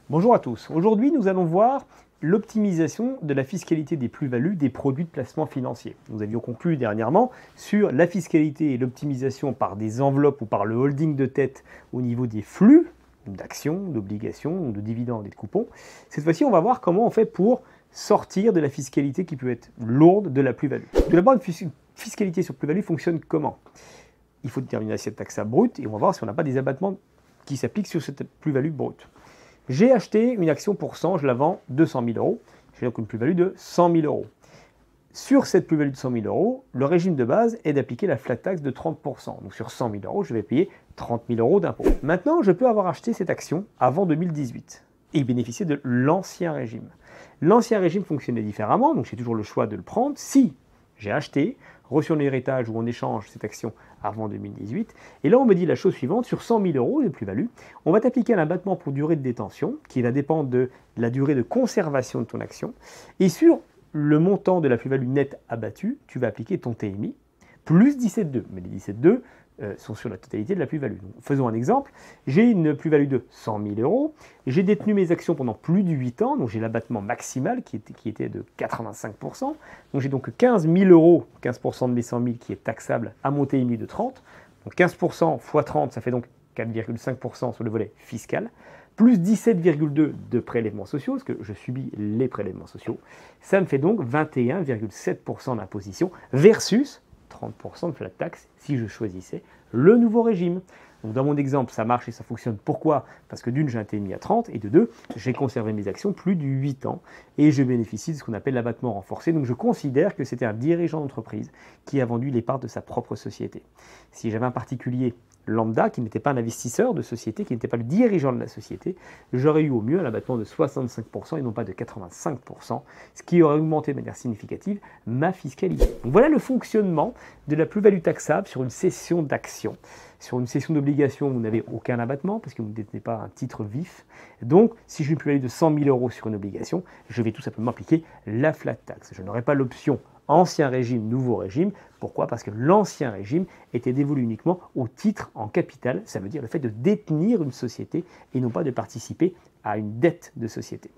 Bonjour à tous. Aujourd'hui, nous allons voir l'optimisation de la fiscalité des plus-values des produits de placement financier. Nous avions conclu dernièrement sur la fiscalité et l'optimisation par des enveloppes ou par le holding de tête au niveau des flux d'actions, d'obligations, de dividendes et de coupons. Cette fois-ci, on va voir comment on fait pour sortir de la fiscalité qui peut être lourde de la plus-value. Tout d'abord, une fiscalité sur plus-value fonctionne comment? Il faut déterminer l'assiette taxable brute et on va voir si on n'a pas des abattements qui s'appliquent sur cette plus-value brute. J'ai acheté une action pour 100, je la vends 200 000 euros. J'ai donc une plus-value de 100 000 euros. Sur cette plus-value de 100 000 euros, le régime de base est d'appliquer la flat tax de 30%. Donc sur 100 000 euros, je vais payer 30 000 euros d'impôt. Maintenant, je peux avoir acheté cette action avant 2018 et bénéficier de l'ancien régime. L'ancien régime fonctionnait différemment, donc j'ai toujours le choix de le prendre si j'ai acheté, reçu en héritage ou en échange cette action avant 2018. Et là, on me dit la chose suivante, sur 100 000 euros de plus-value, on va t'appliquer un abattement pour durée de détention, qui va dépendre de la durée de conservation de ton action. Et sur le montant de la plus-value nette abattue, tu vas appliquer ton TMI, plus 17,2. Mais les 17,2 sont sur la totalité de la plus-value. Faisons un exemple. J'ai une plus-value de 100 000 euros. J'ai détenu mes actions pendant plus de 8 ans. Donc j'ai l'abattement maximal qui était de 85%. Donc j'ai donc 15 000 euros, 15% de mes 100 000 qui est taxable à mon TMI de 30. Donc 15% x 30, ça fait donc 4,5% sur le volet fiscal. Plus 17,2 de prélèvements sociaux, parce que je subis les prélèvements sociaux. Ça me fait donc 21,7% d'imposition versus 30% de flat tax si je choisissais le nouveau régime. Donc dans mon exemple, ça marche et ça fonctionne. Pourquoi? Parce que d'une, j'ai un TMI à 30 et de deux, j'ai conservé mes actions plus de 8 ans et je bénéficie de ce qu'on appelle l'abattement renforcé. Donc je considère que c'était un dirigeant d'entreprise qui a vendu les parts de sa propre société. Si j'avais un particulier lambda, qui n'était pas un investisseur de société, qui n'était pas le dirigeant de la société, j'aurais eu au mieux un abattement de 65% et non pas de 85%, ce qui aurait augmenté de manière significative ma fiscalité. Donc voilà le fonctionnement de la plus-value taxable sur une cession d'actions. Sur une cession d'obligation, vous n'avez aucun abattement parce que vous ne détenez pas un titre vif. Donc, si j'ai une plus-value de 100 000 euros sur une obligation, je vais tout simplement appliquer la flat tax. Je n'aurai pas l'option ancien régime, nouveau régime. Pourquoi? Parce que l'ancien régime était dévolu uniquement au titre en capital. Ça veut dire le fait de détenir une société et non pas de participer à une dette de société.